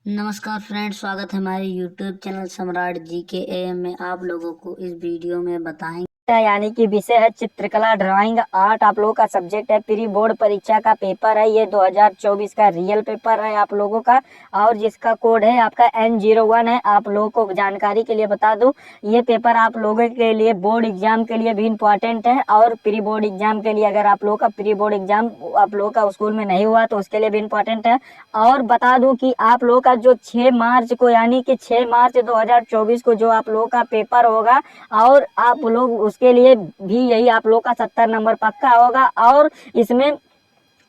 नमस्कार फ्रेंड्स, स्वागत है हमारे यूट्यूब चैनल सम्राट जी के एम में। आप लोगों को इस वीडियो में बताएंगे यानी कि विषय है चित्रकला ड्राइंग आर्ट। आप लोगों का सब्जेक्ट है, प्री बोर्ड परीक्षा का पेपर है। ये 2024 का रियल पेपर है आप लोगों का, और जिसका कोड है आपका N01 है। आप लोगों को जानकारी के लिए बता दूं, ये पेपर आप लोगों के लिए बोर्ड एग्जाम के लिए भी इम्पोर्टेंट है, और प्री बोर्ड एग्जाम के लिए, अगर आप लोगों का प्री बोर्ड एग्जाम आप लोगों का स्कूल में नहीं हुआ तो उसके लिए भी इम्पोर्टेंट है। और बता दूं कि आप लोगों का जो 6 मार्च को, यानी कि 6 मार्च 2024 को जो आप लोगों का पेपर होगा, और आप लोग उसके लिए भी यही आप लोग का 70 नंबर पक्का होगा। और इसमें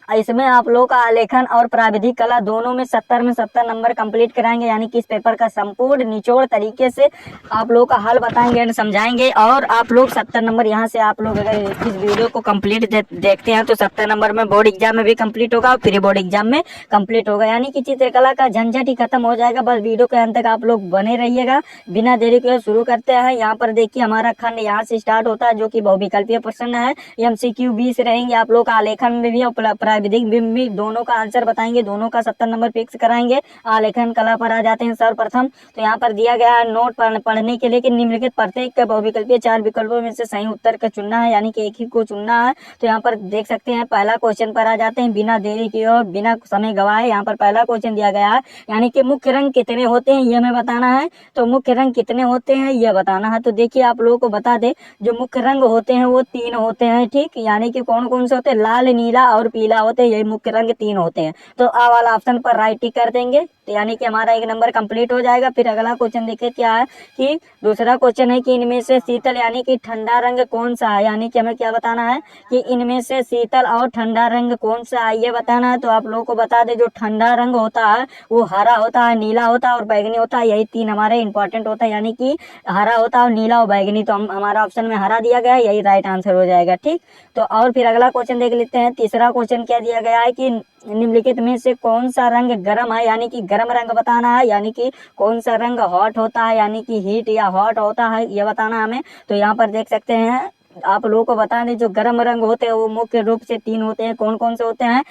इसमें आप लोगों का आलेखन और प्राविधिक कला दोनों में 70 में 70 नंबर कंप्लीट कराएंगे। यानी कि इस पेपर का संपूर्ण निचोड़ तरीके से आप लोगों का हल बताएंगे एंड समझाएंगे, और आप लोग 70 नंबर यहाँ से आप लोग अगर इस वीडियो को कंप्लीट देखते हैं तो 70 नंबर में बोर्ड एग्जाम में भी कंप्लीट होगा और प्री बोर्ड एग्जाम में कंप्लीट होगा। यानी कि चित्रकला का झंझट ही खत्म हो जाएगा। बस वीडियो के अंत तक आप लोग बने रहिएगा। बिना देरी के शुरू करते हैं। यहाँ पर देखिए हमारा खंड यहाँ से स्टार्ट होता है, जो कि बहुविकल्पीय प्रश्न है। MCQ 20 रहेंगे आप लोग का, आलेखन में भी और प्राविधिक भी दोनों का आंसर बताएंगे, दोनों का 70 नंबर फिक्स कराएंगे। आलेखन कला पर आ जाते हैं सर्वप्रथम। तो यहाँ पर दिया गया है नोट पढ़ने के लिए कि निम्नलिखित प्रत्येक बहुविकल्पीय 4 विकल्पों में से सही उत्तर का चुनना है, यानी कि एक ही को चुनना है। तो यहाँ पर देख सकते हैं पहला क्वेश्चन पर आ जाते हैं। बिना देरी किए और बिना समय गवाए यहाँ पर पहला क्वेश्चन दिया गया है, यानी कि मुख्य रंग कितने होते हैं ये हमें बताना है। तो मुख्य रंग कितने होते हैं ये बताना है। तो देखिए आप लोगों को बता दे, जो मुख्य रंग होते हैं वो 3 होते हैं, ठीक। यानी कि कौन कौन से होते हैं? लाल, नीला और पीला होते हैं। यही मुख्य रंग 3 होते हैं। तो आ वाला ऑप्शन पर राइट टिक कर देंगे, तो यानी कि हमारा 1 नंबर कंप्लीट हो जाएगा। फिर अगला क्वेश्चन देखिए क्या है, कि दूसरा क्वेश्चन है कि इनमें से शीतल यानी कि ठंडा रंग कौन सा है। यानी कि हमें क्या बताना है कि इनमें से शीतल और ठंडा रंग कौन सा है ये बताना है। तो आप लोगों को बता दें, जो ठंडा रंग होता है वो हरा होता है, नीला होता है और बैगनी होता है। यही 3 हमारे इंपॉर्टेंट होता है, यानी कि हरा होता है और नीला और बैगनी। तो हमारा ऑप्शन में हरा दिया गया है, यही राइट आंसर हो जाएगा, ठीक। तो और फिर अगला क्वेश्चन देख लेते हैं। तीसरा क्वेश्चन क्या दिया गया है कि निम्नलिखित में से कौन सा रंग गर्म है, यानी कि गर्म रंग बताना है। यानी कि कौन सा रंग हॉट होता है, यानी कि हीट या हॉट होता है ये बताना है हमें। तो यहाँ पर देख सकते हैं आप लोगों को बता दें, जो गर्म रंग होते हैं वो मुख्य रूप से 3 होते हैं। कौन कौन से होते हैं?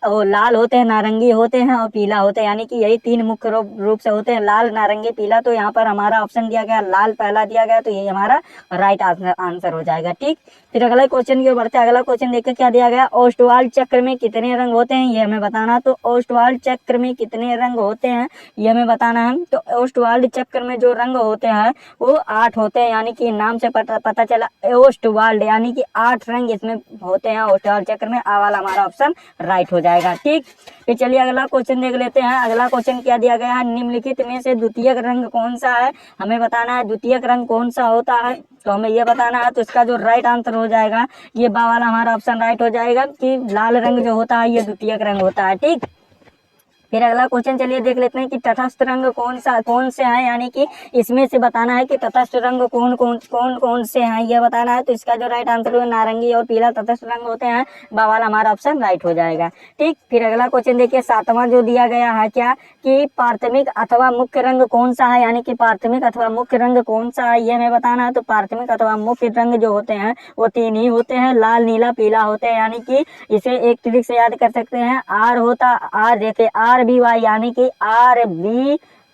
वो लाल होते हैं, नारंगी होते हैं और पीला होते हैं। यानी कि यही 3 मुख्य रूप से होते हैं, लाल, नारंगी, पीला। तो यहाँ पर हमारा ऑप्शन दिया गया लाल पहला दिया गया, तो यही हमारा राइट आंसर हो जाएगा, ठीक। फिर अगला क्वेश्चन की ओर बढ़ते हैं। अगला क्वेश्चन देखिए क्या दिया गया, ओस्टवाल्ड चक्र में कितने रंग होते हैं ये हमें बताना। तो ओस्टवाल्ड चक्र में कितने रंग होते हैं ये हमें बताना है। तो ओस्टवाल्ड चक्र में जो रंग होते हैं वो 8 होते हैं। यानी कि नाम से पता चला ओस्टवाल्ड, यानी कि 8 रंग इसमें होते हैं ओस्टवाल्ड चक्र में। आ वाला हमारा ऑप्शन राइट हो जाएगा, ठीक। फिर चलिए अगला क्वेश्चन देख लेते हैं। अगला क्वेश्चन क्या दिया गया है, निम्नलिखित में से द्वितीयक रंग कौन सा है हमें बताना है। द्वितीयक रंग कौन सा होता है तो हमें ये बताना है। तो इसका जो राइट आंसर हो जाएगा, ये बा वाला हमारा ऑप्शन राइट हो जाएगा, कि लाल रंग जो होता है ये द्वितीयक रंग होता है, ठीक। फिर अगला क्वेश्चन चलिए देख लेते हैं कि तटस्थ रंग कौन से हैं, यानी कि इसमें से बताना है कि तटस्थ रंग कौन से हैं ये बताना है। तो इसका जो राइट आंसर होगा, नारंगी और पीला तटस्थ रंग होते हैं। बावाल हमारा ऑप्शन राइट हो जाएगा, ठीक। फिर अगला क्वेश्चन देखिए 7वां जो दिया गया है, क्या कि प्राथमिक अथवा मुख्य रंग कौन सा है। यानी कि प्राथमिक अथवा मुख्य रंग कौन सा है ये हमें बताना है। तो प्राथमिक अथवा मुख्य रंग जो होते हैं वो 3 ही होते हैं, लाल, नीला, पीला होते हैं। यानी कि इसे एक ट्रिक से याद कर सकते हैं, आर होता आर, जैसे RBY, यानी कि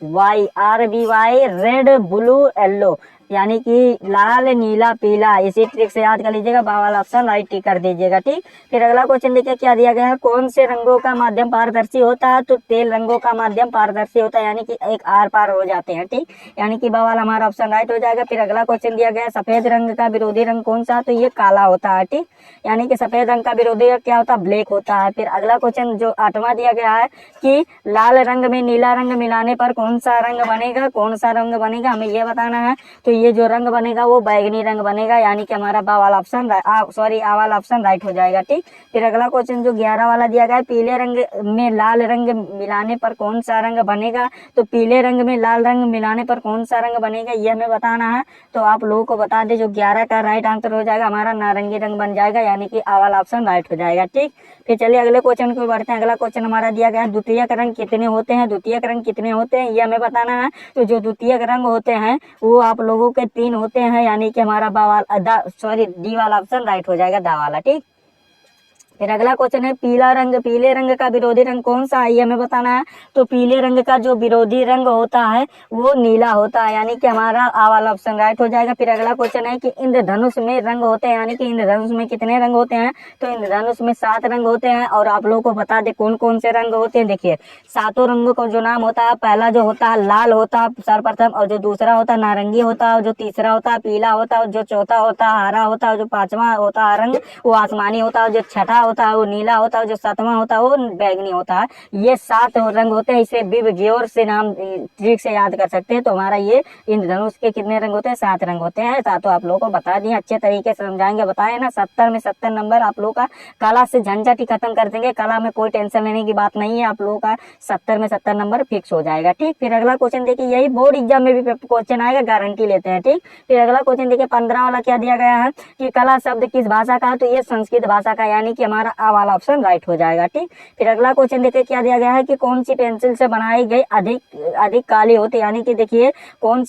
RBY रेड, ब्लू, येलो, यानी कि लाल, नीला, पीला। इसी ट्रिक से याद कर लीजिएगा, बावाल ऑप्शन राइट टिक कर दीजिएगा, ठीक। फिर अगला क्वेश्चन देखिए क्या दिया गया है, कौन से रंगों का माध्यम पारदर्शी होता है। तो तेल रंगों का माध्यम पारदर्शी होता है, यानी कि एक आर पार हो जाते हैं, ठीक। यानी कि बावाल हमारा ऑप्शन राइट हो जाएगा। फिर अगला क्वेश्चन दिया गया है, सफेद रंग का विरोधी रंग कौन सा। तो ये काला होता है, ठीक। यानी कि सफेद रंग का विरोधी रंग क्या होता है? ब्लैक होता है। फिर अगला क्वेश्चन जो 8वां दिया गया है, कि लाल रंग में नीला रंग मिलाने पर कौन सा रंग बनेगा, कौन सा रंग बनेगा हमें ये बताना है। तो ये जो रंग बनेगा वो बैगनी रंग बनेगा, यानी कि हमारा बा वाला ऑप्शन आ वाला ऑप्शन राइट हो जाएगा, ठीक। फिर अगला क्वेश्चन जो 11 वाला दिया गया है, पीले रंग में लाल रंग मिलाने पर कौन सा रंग बनेगा। तो पीले रंग में लाल रंग मिलाने पर कौन सा रंग बनेगा ये हमें बताना है। तो आप लोगों को बता दें, जो 11 का राइट आंसर हो जाएगा हमारा नारंगी रंग बन जाएगा, यानी कि आ वाला ऑप्शन राइट हो जाएगा, ठीक। फिर चलिए अगले क्वेश्चन को बढ़ते हैं। अगला क्वेश्चन हमारा दिया गया है, द्वितीयक रंग कितने होते हैं। द्वितीयक रंग कितने होते हैं ये हमें बताना है। तो जो द्वितीयक रंग होते हैं वो आप लोगों के 3 होते हैं, यानी कि हमारा डी वाला ऑप्शन राइट हो जाएगा, दा वाला, ठीक। फिर अगला क्वेश्चन है पीला रंग, पीले रंग का विरोधी रंग कौन सा है, ये हमें बताना है। तो पीले रंग का जो विरोधी रंग होता है वो नीला होता है, यानी कि हमारा आ वाला ऑप्शन राइट हो जाएगा। फिर अगला क्वेश्चन है कि इंद्रधनुष में रंग होते हैं, यानी कि इंद्रधनुष में कितने रंग होते हैं। तो इंद्रधनुष में 7 रंग होते हैं। और आप लोगों को बता दे कौन कौन से रंग होते हैं। देखिए 7 रंगों का जो नाम होता है, पहला जो होता है लाल होता है सर्वप्रथम, और जो दूसरा होता है नारंगी होता है, और जो तीसरा होता है पीला होता है, जो चौथा होता है हरा होता है, जो पांचवा होता है रंग वो आसमानी होता है, जो छठा होता है वो नीला होता है, जो सातवां होता है वो बैंगनी होता है। ये 7 रंग होते हैं। इसे विबग्योर से नाम ट्रिक से याद कर सकते हैं। तो हमारा ये इंद्रधनुष के कितने रंग होते हैं, 7 रंग होते हैं। सातों आप लोगों को बता दिए, अच्छे तरीके से समझाएंगे, बताए ना। 70 में 70 नंबर आप लोगों का कला से झंझट ही खत्म कर देंगे। कला में कोई टेंशन लेने की बात नहीं है, आप लोगों का 70 में 70 नंबर फिक्स हो जाएगा। ठीक, फिर अगला क्वेश्चन देखिए, यही बोर्ड एग्जाम में भी क्वेश्चन आएगा, गारंटी लेते हैं। ठीक, फिर अगला क्वेश्चन देखिए 15 वाला क्या दिया गया है कि कला शब्द किस भाषा का है। तो ये संस्कृत भाषा का, यानी कि हमारा आ वाला ऑप्शन राइट हो जाएगा। ठीक, फिर अगला क्वेश्चन देखिए क्या दिया गया है कि कौन सी पेंसिल से बनाई गई अधिक काली होती है, यानी कि देखिए कौन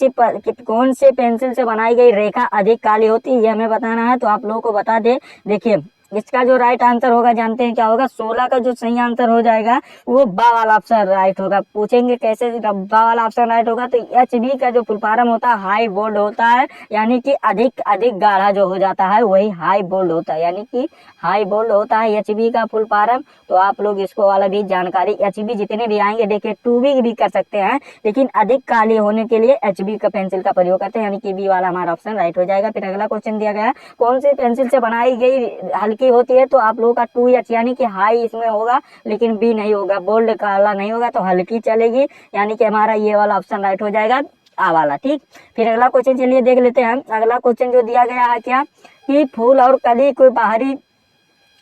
से पेंसिल से बनाई गई रेखा अधिक काली होती है, ये हमें बताना है। तो आप लोगों को बता दे, देखिए इसका जो राइट आंसर होगा जानते हैं क्या होगा। 16 का जो सही आंसर हो जाएगा वो बा वाला ऑप्शन राइट होगा। पूछेंगे कैसे बा वाला ऑप्शन राइट होगा। तो HB का जो फुल फॉर्म होता है हाई बोल्ड होता है, यानी कि अधिक गाढ़ा जो हो जाता है वही हाई बोल्ड होता है, यानी कि हाई बोल्ड होता है HB का फुल फॉर्म। तो आप लोग इसको वाला भी जानकारी, HB जितने भी आएंगे देखिए 2B भी कर सकते हैं, लेकिन अधिक काली होने के लिए HB का पेंसिल का प्रयोग करते हैं, यानी कि बी वाला हमारा ऑप्शन राइट हो जाएगा। फिर अगला क्वेश्चन दिया गया है कौन सी पेंसिल से बनाई गई हल्की होती है। तो आप लोगों का 2H, यानी कि हाई इसमें होगा लेकिन बी नहीं होगा, बोल्ड काला नहीं होगा, तो हल्की चलेगी, यानी कि हमारा ये वाला ऑप्शन राइट हो जाएगा, आ वाला। ठीक, फिर अगला क्वेश्चन चलिए देख लेते हैं। अगला क्वेश्चन जो दिया गया है क्या कि फूल और कली कोई बाहरी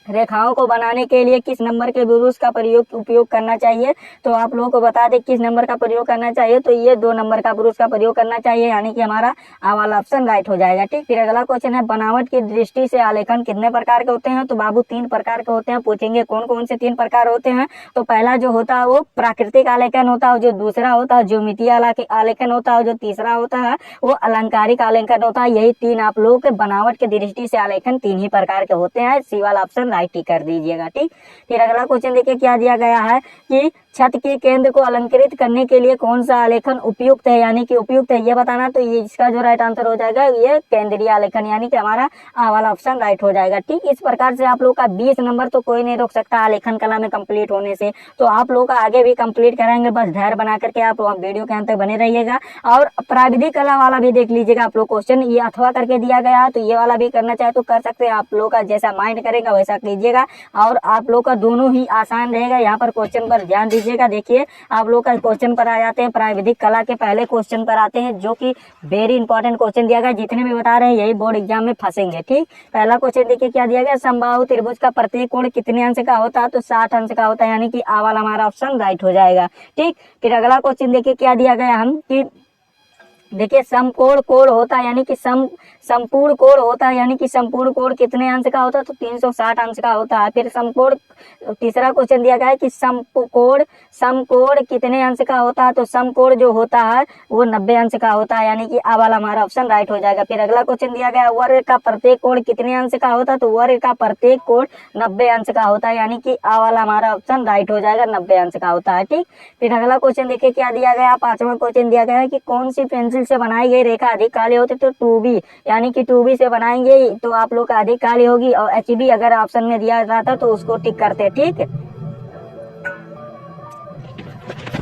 रेखाओं को बनाने के लिए किस नंबर के ब्रूश का उपयोग करना चाहिए। तो आप लोगों को बता दें किस नंबर का प्रयोग करना चाहिए। तो ये 2 नंबर का ब्रूश का प्रयोग करना चाहिए, यानी कि हमारा आ वाला ऑप्शन राइट हो जाएगा। ठीक, फिर अगला क्वेश्चन है बनावट की दृष्टि से आलेखन कितने प्रकार के होते हैं। तो बाबू 3 प्रकार के होते हैं। पूछेंगे कौन कौन से 3 प्रकार होते हैं। तो पहला जो होता है वो प्राकृतिक आलेखन होता है, जो दूसरा होता है ज्योमितीय आलेखन होता है, जो तीसरा होता है वो अलंकारिक आलेखन होता है। यही 3 आप लोगों के बनावट की दृष्टि से आलेखन 3 ही प्रकार के होते हैं। सी वाला ऑप्शन राइट ही कर दीजिएगा। ठीक, फिर अगला क्वेश्चन देखिए क्या दिया गया है कि छत के केंद्र को अलंकृत करने के लिए कौन सा आलेखन उपयुक्त है, यानी कि उपयुक्त है ये बताना। तो ये इसका जो राइट आंसर हो जाएगा ये केंद्रीय आलेखन, यानी कि हमारा आ वाला ऑप्शन राइट हो जाएगा। ठीक, इस प्रकार से आप लोग का 20 नंबर तो कोई नहीं रोक सकता आलेखन कला में कंप्लीट होने से। तो आप लोग का आगे भी कंप्लीट कराएंगे, बस धैर्य बना करके आप वीडियो के अंत तक बने रहिएगा। और प्राविधिक कला वाला भी देख लीजिएगा आप लोग, क्वेश्चन ये अथवा करके दिया गया है, तो ये वाला भी करना चाहे तो कर सकते हैं। आप लोग का जैसा माइंड करेगा वैसा कीजिएगा, और आप लोग का दोनों ही आसान रहेगा। यहाँ पर क्वेश्चन पर ध्यान दीजिएगा। देखिए आप लोग का क्वेश्चन पर आ जाते हैं, प्राविधिक कला के पहले क्वेश्चन पर आते हैं, जो कि वेरी इंपॉर्टेंट क्वेश्चन दिया गया। जितने भी बता रहे हैं यही बोर्ड एग्जाम में फंसेंगे। ठीक, पहला क्वेश्चन देखिए क्या दिया गया, समबाहु त्रिभुज का प्रत्येक कोण कितने अंश का होता है। तो 60 अंश का होता है, यानी कि आ वाला हमारा ऑप्शन राइट हो जाएगा। ठीक, फिर अगला क्वेश्चन देखिए क्या दिया गया हम कि देखिए समकोण कोण होता है, यानी कि संपूर्ण कोण होता है, यानी कि संपूर्ण कोण कितने अंश का होता है। तो 360 अंश का होता है। फिर समकोण, तीसरा क्वेश्चन दिया गया है कि समकोण कितने अंश का होता है। तो समकोण जो होता है वो 90 अंश का होता है, यानी कि आ वाला हमारा ऑप्शन राइट हो जाएगा। फिर अगला क्वेश्चन दिया गया वर्ग का प्रत्येक कोण कितने अंश का होता है। तो वर्ग का प्रत्येक कोण 90 अंश का होता है, यानी कि आ वाला हमारा ऑप्शन राइट हो जाएगा, 90 अंश का होता है। ठीक, फिर अगला क्वेश्चन देखिए क्या दिया गया, 5वां क्वेश्चन दिया गया है कि कौन सी पेंसिल से बनाई गई रेखा अधिक काली होती। तो 2B, यानी कि 2B से बनाएंगे तो आप लोग का अधिक काली होगी, और HB अगर ऑप्शन में दिया जाता तो उसको टिक करते। ठीक,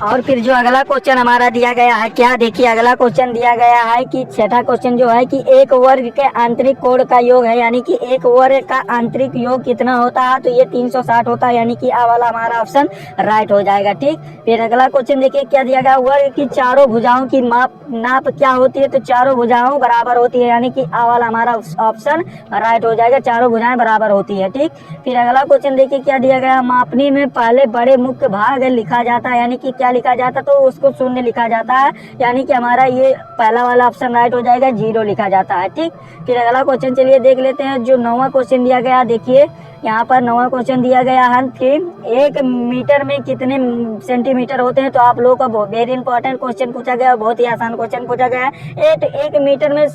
और फिर जो अगला क्वेश्चन हमारा दिया गया है क्या, देखिए अगला क्वेश्चन दिया गया है कि 6ठा क्वेश्चन जो है कि एक वर्ग के आंतरिक कोण का योग है, यानी कि एक वर्ग का आंतरिक योग कितना होता है। तो ये 360 होता है, यानी कि आ वाला हमारा ऑप्शन राइट हो जाएगा। ठीक, फिर अगला क्वेश्चन देखिए क्या दिया गया, वर्ग की चारों भुजाओं की नाप क्या होती है। तो चारों भुजाओं बराबर होती है, यानी कि आ वाला हमारा ऑप्शन राइट हो जाएगा, चारों भुजाएं बराबर होती है। ठीक, फिर अगला क्वेश्चन देखिए क्या दिया गया, मापनी में पहले बड़े मुख्य भाग लिखा जाता है, यानी कि क्या क्या लिखा जाता है, तो उसको शून्य लिखा जाता है, यानी कि हमारा ये पहला वाला ऑप्शन राइट हो जाएगा, 0 लिखा जाता है। ठीक, फिर अगला क्वेश्चन चलिए देख लेते हैं। जो 9वां क्वेश्चन दिया गया, देखिए यहाँ पर 9वां क्वेश्चन दिया गया है कि 1 मीटर में कितने सेंटीमीटर होते हैं। तो आप लोगों का वेरी इंपॉर्टेंट क्वेश्चन पूछा गया, बहुत ही आसान क्वेश्चन पूछा गया है। 1 मीटर में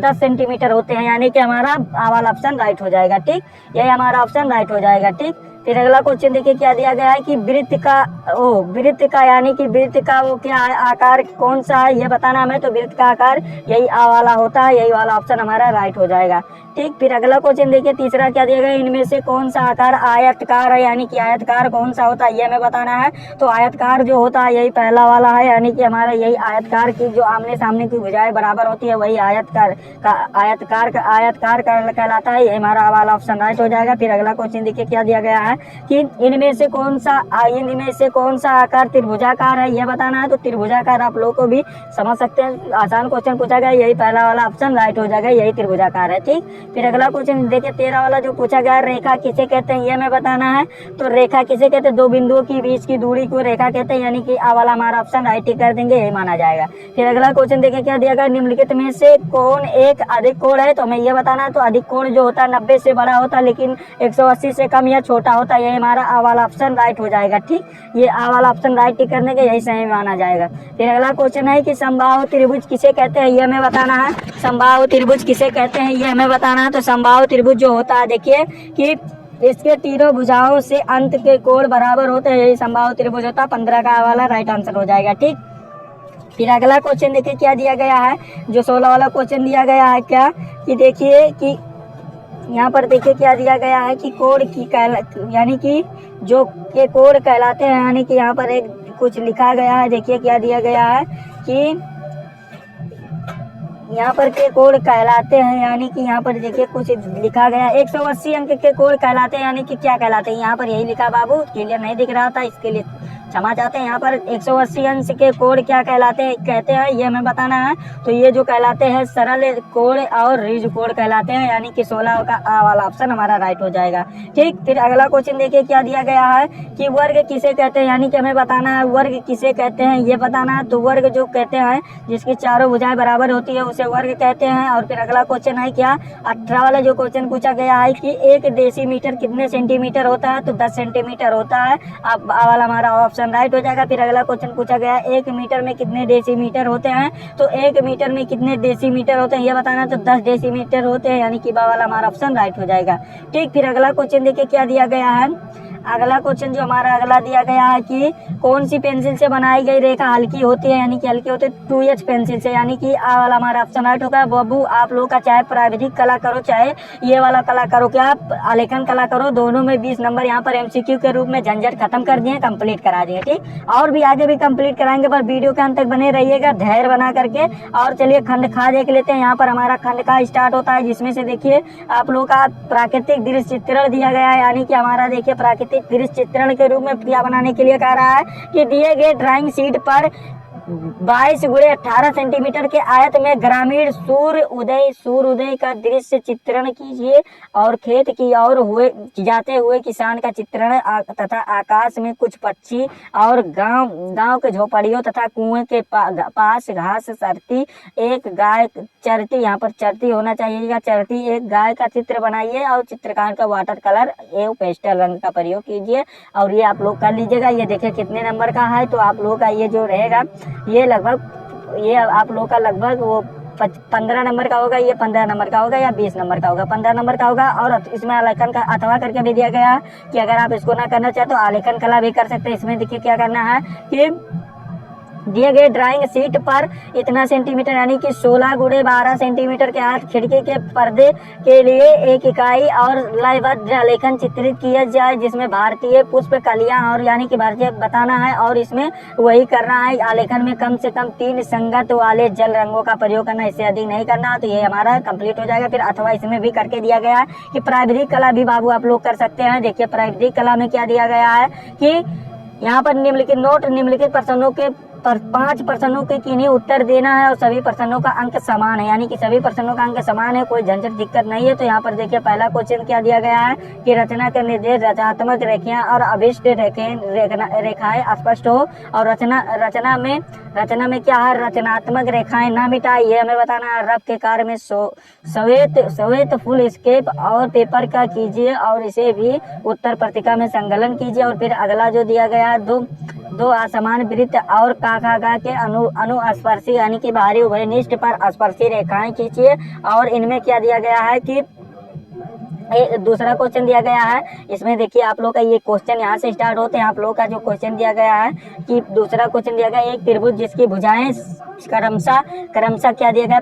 10 सेंटीमीटर होते हैं, यानी कि हमारा आ वाला ऑप्शन राइट हो जाएगा। ठीक, यही हमारा ऑप्शन राइट हो जाएगा। ठीक, फिर अगला क्वेश्चन देखिए क्या दिया गया है कि वृत्त का यानी कि वृत्त का वो क्या आकार कौन सा है, ये बताना हमें। तो वृत्त का आकार यही आ वाला होता है, यही वाला ऑप्शन हमारा राइट हो जाएगा। ठीक, फिर अगला क्वेश्चन देखिए तीसरा क्या दिया गया, इनमें से कौन सा आकार आयतकार है, यानी कि आयतकार कौन सा होता है ये हमें बताना है। तो आयतकार जो होता है यही पहला वाला है, यानी कि हमारा यही आयतकार की जो आमने सामने की भुजाएं बराबर होती है वही आयतकार कहलाता है, ये हमारा वाला ऑप्शन राइट हो जाएगा। फिर अगला क्वेश्चन देखिए क्या दिया गया है कि इनमें से कौन सा आकार त्रिभुजाकार है, यह बताना है। तो त्रिभुजाकार आप लोगों को भी समझ सकते हैं, आसान क्वेश्चन पूछा गया, यही पहला वाला ऑप्शन राइट हो जाएगा, यही त्रिभुजाकार है। ठीक, फिर अगला क्वेश्चन देखिए 13 वाला जो पूछा गया, रेखा किसे कहते हैं ये हमें बताना है। तो रेखा किसे कहते हैं, दो बिंदुओं के बीच की दूरी को रेखा कहते हैं, यानी कि आ वाला हमारा ऑप्शन राइट ही कर देंगे, यही माना जाएगा। फिर अगला क्वेश्चन देखिए क्या दिया गया, निम्नलिखित में से कौन एक अधिक कोण है। तो हमें ये बताना है। तो अधिक कोण जो होता है 90 से बड़ा होता है, लेकिन 180 से कम या छोटा होता है, ये हमारा आ वाला ऑप्शन राइट हो जाएगा। ठीक, ये आ वाला ऑप्शन राइट ही करने के यही सही माना जाएगा। फिर अगला क्वेश्चन है कि समबाहु त्रिभुज किसे कहते हैं, ये हमें बताना है। समबाहु त्रिभुज किसे कहते हैं ये हमें बताना है। तो समबाहु त्रिभुज जो होता है, देखिए कि इसके तीनों भुजाओं से अंत के कोण बराबर होते हैं, यही समबाहु त्रिभुज होता है। 15 का वाला राइट आंसर हो जाएगा। ठीक, फिर अगला क्वेश्चन देखिए क्या दिया गया है, जो 16 वाला क्वेश्चन दिया गया है क्या कि देखिए कि यहाँ पर देखिए क्या दिया गया है कि कोण की यानी कि जो के कोण कहलाते हैं, यानी कि यहाँ पर एक कुछ लिखा गया है। देखिए क्या दिया गया है कि यहाँ पर के कोण कहलाते हैं, यानी कि यहाँ पर देखिए कुछ लिखा गया है 180 अंक के कोण कहलाते हैं, यानी कि क्या कहलाते हैं। यहाँ पर यही लिखा, बाबू क्लियर नहीं दिख रहा था, इसके लिए क्षमा चाहते हैं। यहाँ पर 180 अंश के कोण क्या कहते हैं ये हमें बताना है। तो ये जो कहलाते हैं सरल कोण और ऋज कोण कहलाते हैं, यानी कि 16 का आ वाला ऑप्शन हमारा राइट हो जाएगा। ठीक, फिर अगला क्वेश्चन देखिए क्या दिया गया है कि वर्ग किसे कहते हैं, यानी कि हमें बताना है वर्ग किसे कहते हैं ये बताना है। तो वर्ग जो कहते हैं जिसकी चारों भुजाएं बराबर होती है उसे वर्ग कहते हैं। और फिर अगला क्वेश्चन है क्या 18 वाला जो क्वेश्चन पूछा गया है कि 1 डेसीमीटर कितने सेंटीमीटर होता है। तो 10 सेंटीमीटर होता है, अब आ वाला हमारा ऑप्शन राइट हो जाएगा। फिर अगला क्वेश्चन पूछा गया 1 मीटर में कितने डेसीमीटर होते हैं। तो 1 मीटर में कितने डेसीमीटर होते हैं ये बताना। तो 10 डेसीमीटर होते हैं, यानी कि बा वाला हमारा ऑप्शन राइट हो जाएगा। ठीक, फिर अगला क्वेश्चन देखिए क्या दिया गया है। अगला क्वेश्चन जो हमारा अगला दिया गया है कि कौन सी पेंसिल से बनाई गई रेखा हल्की होती है, यानी कि हल्की होती है 2H पेंसिल से, यानी कि आ वाला हमारा ऑप्शन राइट होगा। बाबू आप लोगों का चाहे प्राविधिक कला करो चाहे ये वाला कला करो, क्या आप आलेखन कला करो, दोनों में 20 नंबर यहाँ पर MCQ के रूप में झंझट खत्म कर दिए, कंप्लीट करा दिए। ठीक, और भी आगे भी कंप्लीट कराएंगे, पर वीडियो के अंत तक बने रहिएगा धैर्य बना करके। और चलिए खंड खा देख लेते हैं। यहाँ पर हमारा खंड का स्टार्ट होता है, जिसमें से देखिए आप लोगों का प्राकृतिक दृश्य चित्रण दिया गया है, यानी कि हमारा देखिए प्राकृतिक दृश्य चित्रण के रूप में क्या बनाने के लिए कह रहा है कि दिए गए ड्राइंग शीट पर 22 × 18 सेंटीमीटर के आयत में ग्रामीण सूर्य उदय का दृश्य चित्रण कीजिए और खेत की ओर जाते हुए किसान का चित्रण तथा आकाश में कुछ पक्षी और गांव के झोपड़ियों तथा कुएं के पास घास चरती एक गाय चरती, यहाँ पर चरती होना चाहिए, चरती एक गाय का चित्र बनाइए और चित्रकार का वाटर कलर एवं पेस्टल रंग का प्रयोग कीजिए। और ये आप लोग कर लीजिएगा। ये देखिए कितने नंबर का है। तो आप लोगों का ये जो रहेगा ये लगभग ये आप लोगों का लगभग वो 15 नंबर का होगा, ये 15 नंबर का होगा या 20 नंबर का होगा, 15 नंबर का होगा। और इसमें आलेखन का अथवा करके भी दिया गया है कि अगर आप इसको ना करना चाहे तो आलेखन कला भी कर सकते हैं। इसमें देखिए क्या करना है कि दिए गए ड्राइंग शीट पर इतना सेंटीमीटर यानी कि 16 × 12 सेंटीमीटर के हाथ खिड़की के पर्दे के लिए एक इकाई और लयबद्ध आलेखन चित्रित किया जाए, जिसमें भारतीय पुष्प कलियां और यानी कि भारतीय बताना है। और इसमें वही करना है, आलेखन में कम से कम 3 संगत वाले जल रंगों का प्रयोग करना, इससे अधिक नहीं करना। तो ये हमारा कंप्लीट हो जाएगा। फिर अथवा इसमें भी करके दिया गया है कि प्राविधिक कला भी बाबू आप लोग कर सकते हैं। देखिए प्राविधिक कला में क्या दिया गया है कि यहाँ पर निम्नलिखित प्रश्नों के पर 5 प्रश्नों के किन्हीं उत्तर देना है और सभी प्रश्नों का अंक समान है, यानी कि सभी प्रश्नों का अंक समान है, कोई झंझट दिक्कत नहीं है। तो यहाँ पर देखिए पहला क्वेश्चन क्या दिया गया है कि रचना के निर्देश रचनात्मक रेखाएं और अभिष्ट रेखाएं स्पष्ट हो। और रचना में क्या है, रचनात्मक रेखाएं ना मिटाई, ये हमें बताना है। रफ के कार्य में सवेत फुल स्केप और पेपर का कीजिए और इसे भी उत्तर पत्रिका में संकलन कीजिए। और फिर अगला जो दिया गया है, दो असमान वृत्त और काका के अनुस्पर्शी यानी कि बाहरी उभयनिष्ठ पर स्पर्शी रेखाएं खींचिए। और इनमें क्या दिया गया है कि दूसरा क्वेश्चन दिया गया है, इसमें देखिए आप लोग का ये क्वेश्चन यहाँ से स्टार्ट होते हैं। आप लोग का जो क्वेश्चन दिया गया है कि दूसरा क्वेश्चन दिया गया है, एक त्रिभुज जिसकी भुजाएं क्रमशः क्या दिया गया है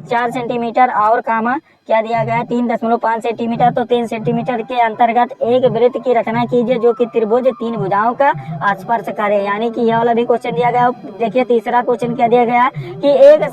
4 सेंटीमीटर और कामा क्या दिया गया है 3.5 सेंटीमीटर। तो 3 सेंटीमीटर के अंतर्गत एक वृत्त की रचना कीजिए जो कि त्रिभुज 3 भुजाओं का स्पर्श करे, यानी कि यह वाला भी क्वेश्चन दिया गया है। देखिए तीसरा क्वेश्चन क्या दिया गया है कि एक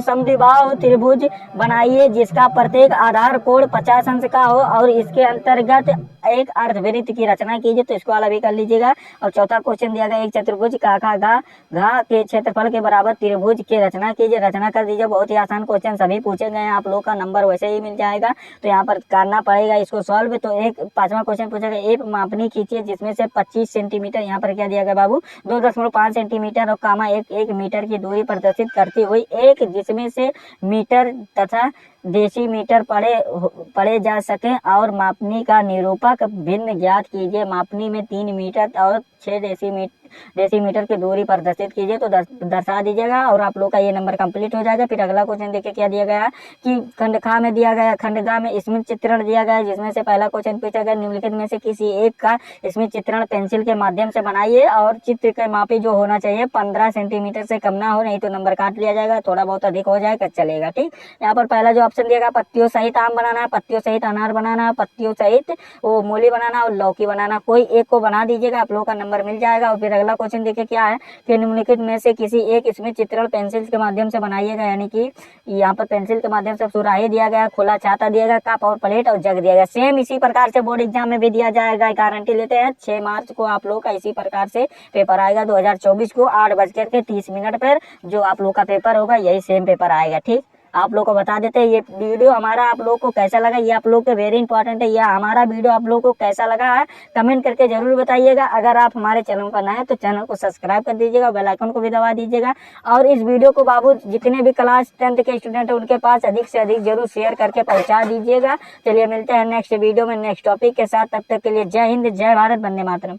समद्विबाहु त्रिभुज बनाइए जिसका प्रत्येक आधार कोण 50 अंश का हो और इसके अंतर्गत एक अर्धवृत्त की रचना कीजिए। तो इसको वाला भी कर लीजिएगा। और चौथा क्वेश्चन दिया गया, एक चतुर्भुज काका घा के क्षेत्रफल के बराबर त्रिभुज की रचना कीजिए, रचना कर दीजिए। बहुत ही आसान क्वेश्चन सभी पूछे गए हैं, आप लोग का नंबर वैसे ही मिल जाएगा। तो यहाँ पर करना पड़ेगा इसको सॉल्व। तो एक पांचवा क्वेश्चन पूछा गया, एक मापनी खींचिए जिसमें से 25 सेंटीमीटर यहाँ पर क्या दिया गया बाबू 2.5 सेंटीमीटर और कामा 1 मीटर की दूरी प्रदर्शित करती हुई एक जिसमें से मीटर तथा डेसीमीटर पढ़े जा सके और मापनी का निरूपक भिन्न ज्ञात कीजिए। मापनी में 3 मीटर और 6 डेसीमीटर की दूरी प्रदर्शित कीजिए। तो दर्शा दीजिएगा और आप लोग का ये नंबर कंप्लीट हो जाएगा। फिर अगला क्वेश्चन देखिए क्या दिया गया है कि खंड खा में दिया गया, खंड गा में स्मित चित्रण दिया गया है जिसमें से पहला क्वेश्चन पूछा गया, निम्नलिखित में से किसी एक का स्मित चित्रण पेंसिल के माध्यम से बनाइए और चित्र के मापी जो होना चाहिए 15 सेंटीमीटर से कम ना हो, नहीं तो नंबर काट लिया जाएगा, थोड़ा बहुत अधिक हो जाएगा चलेगा। ठीक, यहाँ पर पहला जो ऑप्शन दिया गया पत्तियों सहित आम बनाना है, पत्तियों सहित अनार बनाना है, पत्तियों सहित वो मूली बनाना और लौकी बनाना, कोई एक को बना दीजिएगा, आप लोगों का नंबर मिल जाएगा। और फिर अगला क्वेश्चन देखिए क्या है कि निम्नलिखित में से किसी एक इसमें चित्रण पेंसिल के माध्यम से बनाइएगा, यानी कि यहाँ पर पेंसिल के माध्यम से सुराही दिया गया, खुला छाता दिया गया, कप और प्लेट और जग दिया गया। सेम इसी प्रकार से बोर्ड एग्जाम में भी दिया जाएगा, गारंटी लेते हैं। 6 मार्च को आप लोग का इसी प्रकार से पेपर आएगा 2024 को 8:30 पर जो आप लोग का पेपर होगा यही सेम पेपर आएगा। ठीक, आप लोग को बता देते हैं ये वीडियो हमारा आप लोग को कैसा लगा, ये आप लोग के वेरी इंपॉर्टेंट है। यह हमारा वीडियो आप लोग को कैसा लगा है कमेंट करके जरूर बताइएगा। अगर आप हमारे चैनल पर नए हैं तो चैनल को सब्सक्राइब कर दीजिएगा, बेल आइकन को भी दबा दीजिएगा। और इस वीडियो को बाबू जितने भी क्लास 10th के स्टूडेंट है उनके पास अधिक से अधिक जरूर शेयर करके पहुंचा दीजिएगा। चलिए मिलते हैं नेक्स्ट वीडियो में नेक्स्ट टॉपिक के साथ, तब तक के लिए जय हिंद, जय भारत, वंदे मातरम।